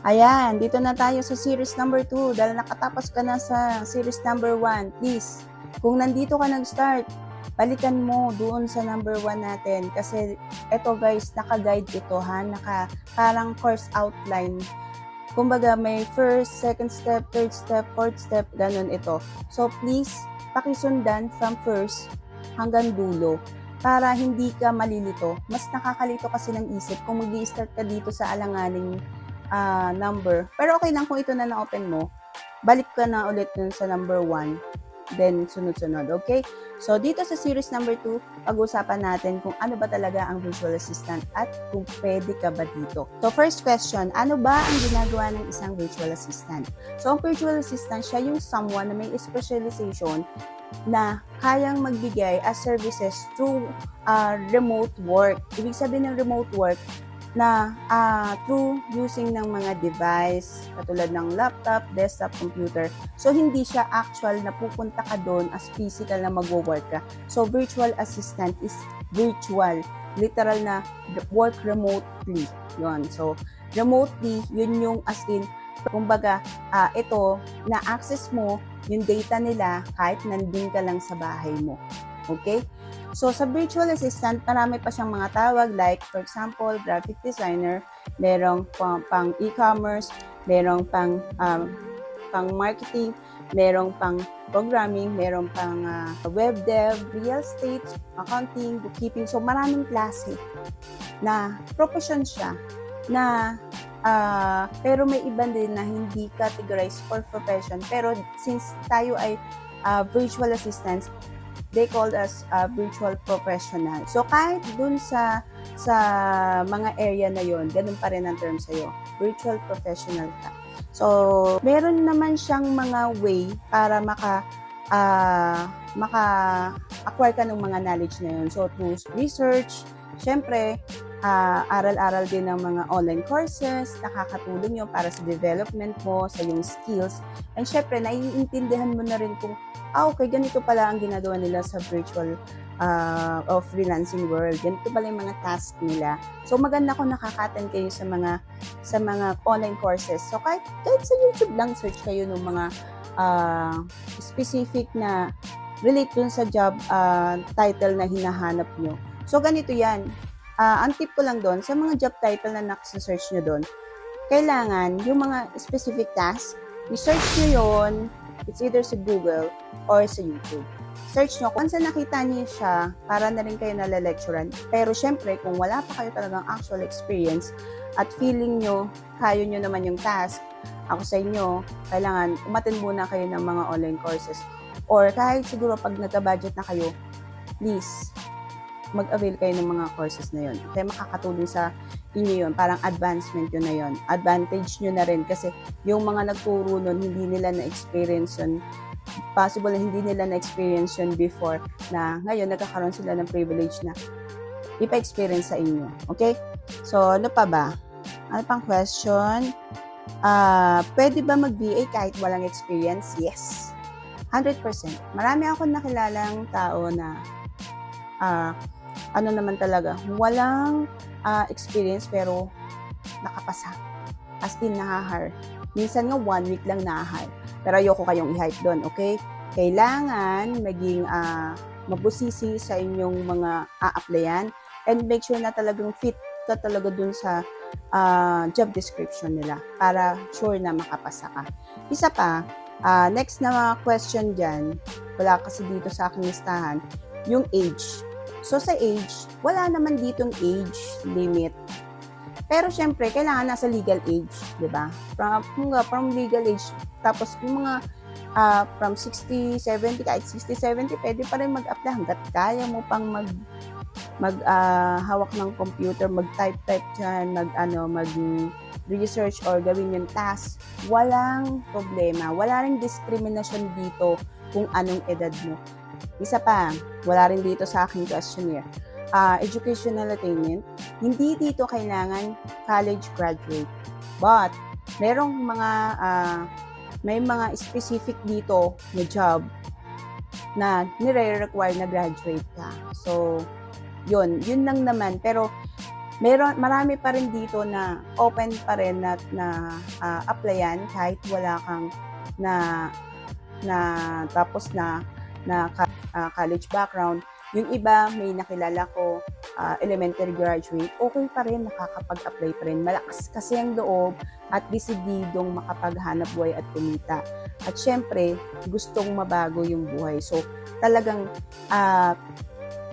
Ayan, dito na tayo sa series number 2 dahil nakatapos ka na sa series number 1. Please, kung nandito ka nag-start, balikan mo doon sa number 1 natin kasi ito guys, naka-guide ito ha, parang course outline. Kumbaga may first, second step, third step, fourth step, ganun ito. So please, pakisundan from first hanggang dulo para hindi ka malilito. Mas nakakalito kasi ng isip kung mag-i-start ka dito sa alanganing number. Pero okay lang kung ito na na-open mo, balik ka na ulit dun sa number 1, then sunod-sunod, okay? So, dito sa series number 2, pag-usapan natin kung ano ba talaga ang virtual assistant at kung pwede ka ba dito. So, first question, ano ba ang ginagawa ng isang virtual assistant? So, ang virtual assistant, siya yung someone na may specialization na kayang magbigay as services through remote work. Ibig sabihin ng remote work, na through using ng mga device katulad ng laptop, desktop, computer. So, hindi siya actual na pupunta ka doon as physical na mag-work ka. So, virtual assistant is virtual. Literal na work remotely. Yun. So, remotely, yun yung as in, kumbaga, ito, na-access mo yung data nila kahit nandun ka lang sa bahay mo. Okay? So, sa virtual assistant, marami pa siyang mga tawag like, for example, graphic designer, merong pang e-commerce, merong pang marketing, merong pang programming, merong pang web dev, real estate, accounting, bookkeeping. So, maraming klase na profession siya na pero may iba din na hindi categorized for profession. Pero since tayo ay virtual assistants, they called us virtual professional. So, kahit dun sa mga area na yon, ganun pa rin ang term sa'yo. Virtual professional ka. So, meron naman siyang mga way para maka-acquire ka ng mga knowledge na yun. So, through research, syempre, aral-aral din ng mga online courses, nakakatulong yun para sa development mo, sa yung skills. And syempre, naiintindihan mo na rin kung okay, ganito pala ang ginagawa nila sa virtual of freelancing world. Ganito pala yung mga task nila. So, maganda kung nakaka-attend kayo sa mga online courses. So, kahit sa YouTube lang, search kayo ng mga specific na relate dun sa job title na hinahanap nyo. So, ganito yan. Ang tip ko lang doon, sa mga job title na nakasearch nyo doon, kailangan yung mga specific task, i-search nyo yun, it's either sa Google or sa YouTube. Search nyo. Kung saan nakita niyo siya, para na rin kayo nalalecturan. Pero syempre, kung wala pa kayo talagang actual experience at feeling nyo, kaya nyo naman yung task, ako sa inyo, kailangan umattend muna kayo ng mga online courses. Or kahit siguro pag nagka-budget na kayo, please, mag-avail kayo ng mga courses na yun. Kaya makakatulong sa inyo yun. Parang advancement yun na yun. Advantage nyo na rin kasi yung mga nagturo nun, hindi nila na-experience yun. Possible na hindi nila na-experience yun before na ngayon nagkakaroon sila ng privilege na ipa-experience sa inyo. Okay? So, ano pa ba? Ano pang question? Pwede ba mag-VA kahit walang experience? Yes. 100%. Marami akong nakilalang tao na ano naman talaga, walang experience pero nakapasa. As in, nahahire. Minsan nga 1 week lang nahahire. Pero ayoko kayong i-hype doon, okay? Kailangan maging mabusisi sa inyong mga a-applyan and make sure na talagang fit ka talaga dun sa job description nila para sure na makapasa ka. Isa pa, next na question dyan, wala kasi dito sa aking listahan, yung age. So, sa age, wala naman ditong age limit. Pero, syempre, kailangan nasa legal age, di ba? From legal age, tapos yung mga from 60, 70, kahit 60, 70, pwede pa rin mag-apply hanggat kaya mo pang hawak ng computer, mag-type dyan, mag-research or gawin yung task. Walang problema. Wala ring discrimination dito kung anong edad mo. Isa pa, wala rin dito sa aking questionnaire. Educational attainment, hindi dito kailangan college graduate. But, may mga specific dito na job na nire-require na graduate ka. So, yun lang naman. Pero, marami pa rin dito na open pa rin na applyan kahit wala kang na tapos na college background. Yung iba, may nakilala ko, elementary graduate, okay pa rin, nakakapag-apply pa rin. Malakas kasi ang loob at desididong makapaghanap buhay at kumita. At syempre, gustong mabago yung buhay. So, talagang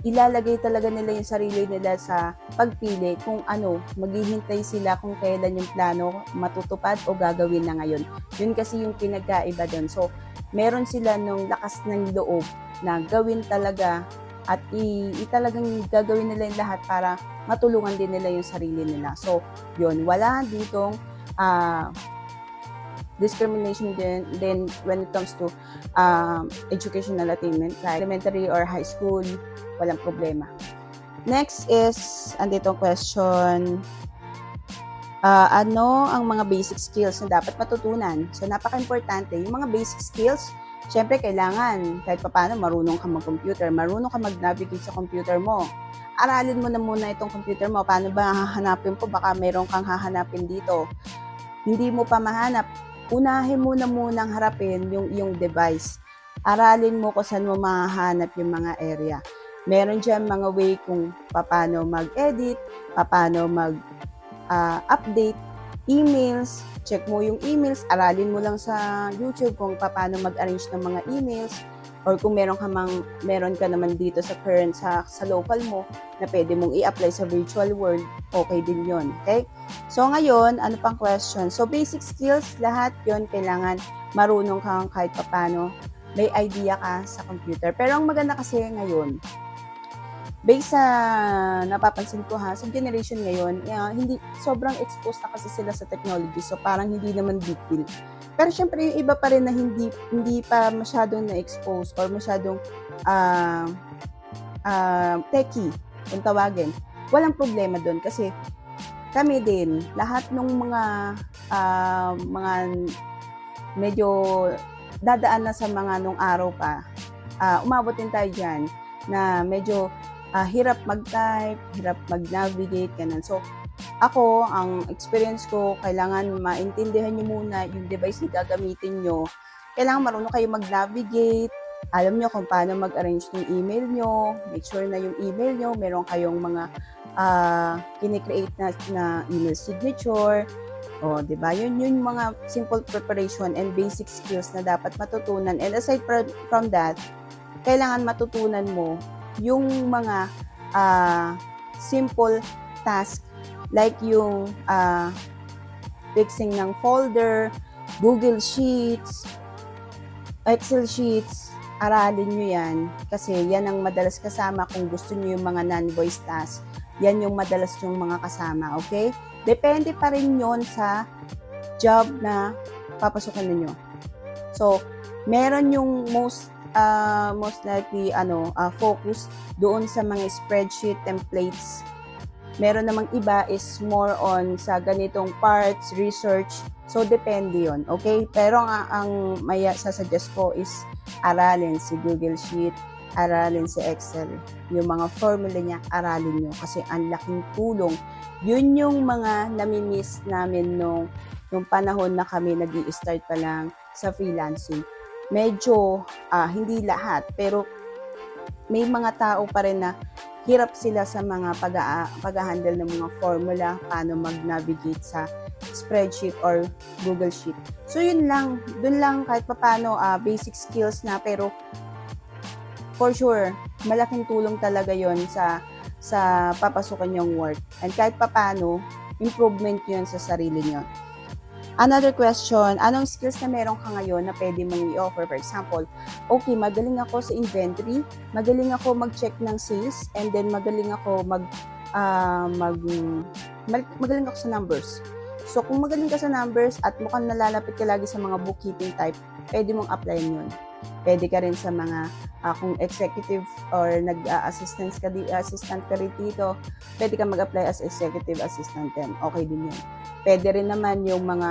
ilalagay talaga nila yung sarili nila sa pagpili kung ano, maghihintay sila kung kailan yung plano matutupad o gagawin na ngayon. Yun kasi yung pinagkaiba doon. So, meron sila nung lakas ng loob na gawin talaga at talagang gagawin nila yung lahat para matulungan din nila yung sarili nila. So, yun, wala ditong discrimination din when it comes to educational attainment, like elementary or high school, walang problema. Next is, andito question, ano ang mga basic skills na dapat matutunan? So, napaka-importante. Yung mga basic skills, syempre, kailangan kahit paano marunong ka mag-computer, marunong ka mag-navigate sa computer mo. Aralin mo na muna itong computer mo. Paano ba hahanapin po? Baka meron kang hahanapin dito. Hindi mo pa mahanap. Unahin mo na munang harapin yung device. Aralin mo kung saan mo mahahanap yung mga area. Meron dyan mga way kung paano mag-edit, paano mag-update, emails, check mo yung emails, aralin mo lang sa YouTube kung paano mag-arrange ng mga emails, or kung meron ka naman dito sa current sa local mo na pwede mong i-apply sa virtual world, okay din yon. Okay? So ngayon, ano pang question? So basic skills, lahat yon kailangan marunong kang kahit paano, may idea ka sa computer. Pero ang maganda kasi ngayon, based sa napapansin ko sa generation ngayon, hindi sobrang exposed na kasi sila sa technology. So parang hindi naman big deal. Pero syempre yung iba pa rin na hindi pa masyadong na-expose or masyadong techie, kung tawagin. Walang problema doon kasi kami din, lahat ng mga medyo dadaan na sa mga nung araw pa, umabot din tayo dyan na medyo hirap mag-type, hirap mag-navigate, ganun. So, ako, ang experience ko, kailangan maintindihan nyo muna yung device na gagamitin nyo. Kailangan marunong kayo mag-navigate, alam nyo kung paano mag-arrange ng email nyo, make sure na yung email nyo, meron kayong mga kine-create na email signature, diba? Yun yung mga simple preparation and basic skills na dapat matutunan. And aside from that, kailangan matutunan mo yung mga simple task like yung fixing ng folder, Google Sheets, Excel Sheets, aralin nyo yan kasi yan ang madalas kasama kung gusto nyo yung mga non-voice task. Yan yung madalas yung mga kasama, okay? Depende pa rin yon sa job na papasukan ninyo. So, meron yung most likely focus doon sa mga spreadsheet templates. Meron namang iba is more on sa ganitong parts, research. So, depende yon, okay? Pero ang may sasuggest ko is aralin si Google Sheet, aralin si Excel. Yung mga formula niya, aralin nyo kasi ang laking tulong. Yun yung mga nami-miss namin nung panahon na kami nag-i-start pa lang sa freelancing. Medyo hindi lahat, pero may mga tao pa rin na hirap sila sa mga pag-handle ng mga formula, paano mag-navigate sa spreadsheet or Google Sheet. So yun lang, dun lang kahit paano basic skills na, pero for sure, malaking tulong talaga yon sa papasukan yung work. And kahit paano, improvement yun sa sarili nyo. Another question, anong skills na meron ka ngayon na pwede mong i-offer? For example, okay, magaling ako sa inventory, magaling ako mag-check ng sales, and then magaling ako magaling ako sa numbers. So, kung magaling ka sa numbers at mukhang nalalapit ka lagi sa mga bookkeeping type, pwede mong apply yun. Pwede ka rin sa mga kung executive or assistant ka rin dito, pwede ka mag-apply as executive assistant din. Okay din yun. Pwede rin naman yung mga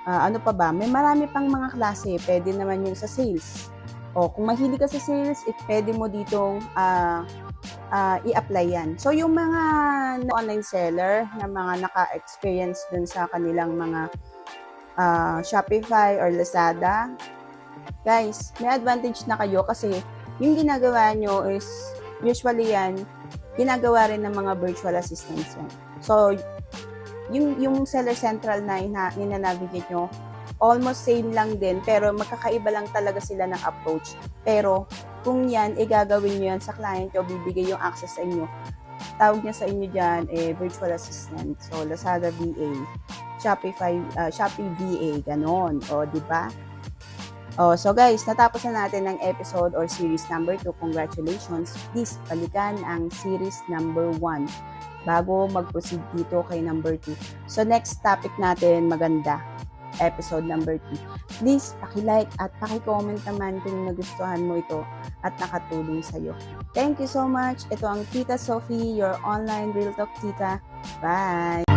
ano pa ba? May marami pang mga klase. Pwede naman yung sa sales. Kung mahilig ka sa sales, pwede mo ditong i-apply yan. So, yung mga online seller na mga naka-experience dun sa kanilang mga Shopify or Lazada, guys, may advantage na kayo kasi yung ginagawa nyo is, usually yan, ginagawa rin ng mga virtual assistants yan. So, yung Seller Central na ina-navigate nyo, almost same lang din, pero magkakaiba lang talaga sila ng approach. Pero, kung yan, gagawin nyo yan sa client nyo, bibigay yung access sa inyo. Tawag niya sa inyo dyan, virtual assistant. So, Lazada VA, Shopify, Shopee VA, ganon. O, di ba? So guys, natapos na natin ang episode or series number 2. Congratulations. Please, balikan ang series number 1 bago mag-proceed dito kay number 2. So next topic natin, maganda. Episode number 2. Please, paki-like at paki-comment naman kung nagustuhan mo ito at nakatulong sa'yo. Thank you so much. Ito ang Tita Sophie, your online Real Talk Tita. Bye!